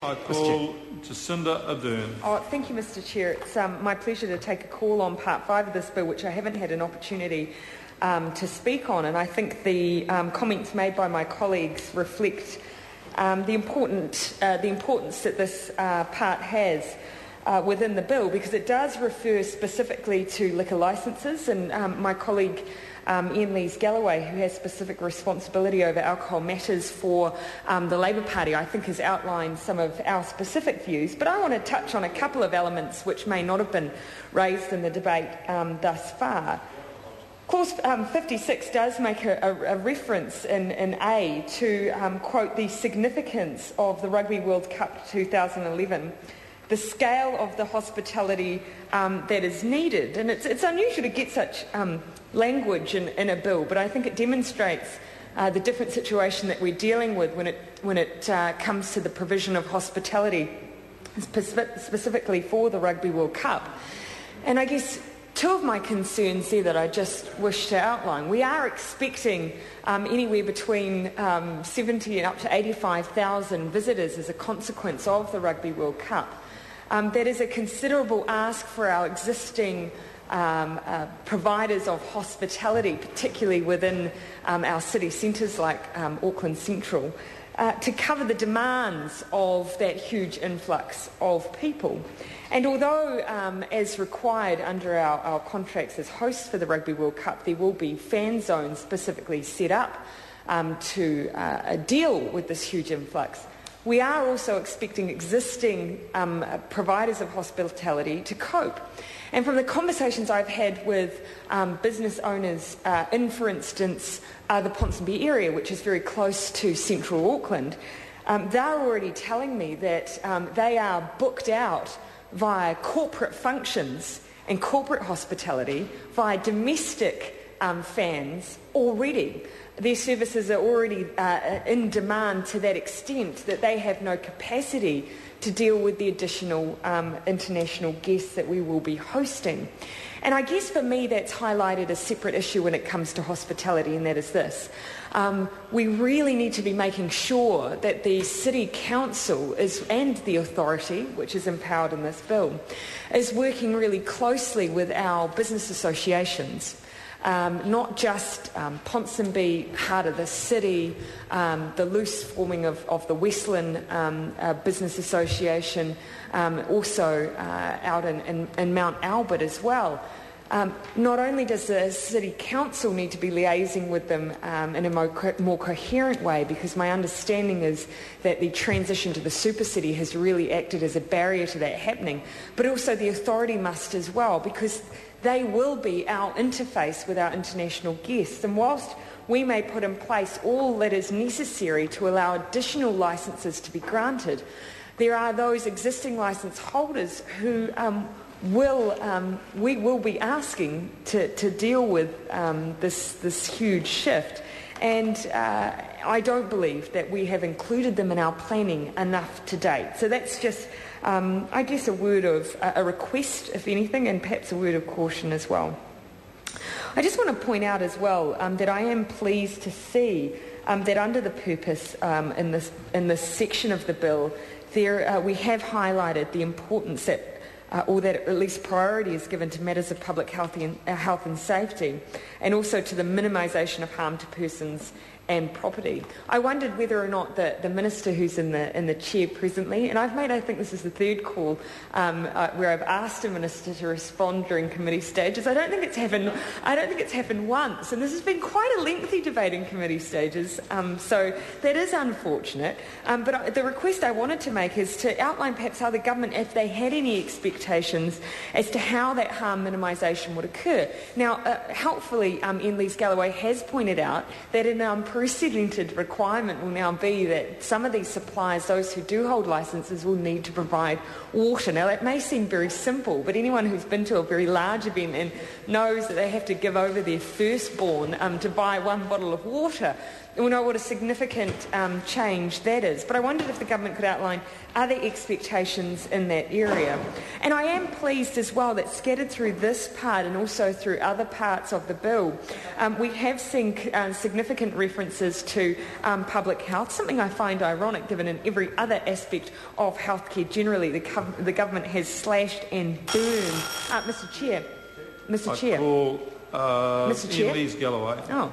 I call Jacinda Ardern. Thank you, Mr Chair. It's my pleasure to take a call on Part 5 of this bill, which I haven't had an opportunity to speak on, and I think the comments made by my colleagues reflect the importance that this part has within the bill, because it does refer specifically to liquor licences, and my colleague Ian Lees-Galloway, who has specific responsibility over alcohol matters for the Labour Party, I think has outlined some of our specific views. But I want to touch on a couple of elements which may not have been raised in the debate thus far. Clause 56 does make a reference in A to, quote, the significance of the Rugby World Cup 2011, the scale of the hospitality that is needed. And it's unusual to get such language in a bill, but I think it demonstrates the different situation that we're dealing with when it comes to the provision of hospitality, specifically for the Rugby World Cup. And I guess two of my concerns there that I just wish to outline. We are expecting anywhere between 70 and up to 85,000 visitors as a consequence of the Rugby World Cup. That is a considerable ask for our existing providers of hospitality, particularly within our city centres like Auckland Central, to cover the demands of that huge influx of people. And although, as required under our contracts as hosts for the Rugby World Cup, there will be fan zones specifically set up to deal with this huge influx, we are also expecting existing providers of hospitality to cope. And from the conversations I've had with business owners in, for instance, the Ponsonby area, which is very close to central Auckland, they're already telling me that they are booked out via corporate functions and corporate hospitality, via domestic fans already. Their services are already in demand to that extent that they have no capacity to deal with the additional international guests that we will be hosting. And I guess for me that's highlighted a separate issue when it comes to hospitality, and that is this. We really need to be making sure that the City Council and the authority, which is empowered in this bill, is working really closely with our business associations. Not just Ponsonby, Heart of the City, the loose forming of the Westland Business Association, also out in Mount Albert as well. Not only does the City Council need to be liaising with them in a more coherent way, because my understanding is that the transition to the super city has really acted as a barrier to that happening, but also the authority must as well, because they will be our interface with our international guests. And whilst we may put in place all that is necessary to allow additional licences to be granted, there are those existing licence holders who we will be asking to deal with this huge shift. And I don't believe that we have included them in our planning enough to date. So that's just, I guess, a word of a request, if anything, and perhaps a word of caution as well. I just want to point out as well that I am pleased to see that under the purpose in this section of the bill, there we have highlighted the importance that or that at least priority is given to matters of public health and safety, and also to the minimisation of harm to persons and property. I wondered whether or not the minister who's in the chair presently, and I've made, I think this is the third call where I've asked a minister to respond during committee stages. I don't think it's happened once, and this has been quite a lengthy debate in committee stages. So that is unfortunate. But the request I wanted to make is to outline perhaps how the government, if they had any expectations as to how that harm minimisation would occur. Now, helpfully, Ian Lees-Galloway has pointed out that an unprecedented requirement will now be that some of these suppliers, those who do hold licences, will need to provide water. Now, that may seem very simple, but anyone who's been to a very large event and knows that they have to give over their firstborn to buy one bottle of water we'll know what a significant change that is. But I wondered if the government could outline other expectations in that area. And I am pleased as well that scattered through this part and also through other parts of the bill, we have seen significant references to public health, something I find ironic given in every other aspect of healthcare generally the government has slashed and burned. Mr Chair. I call Mr. Chair? Ian Lees Galloway. Oh.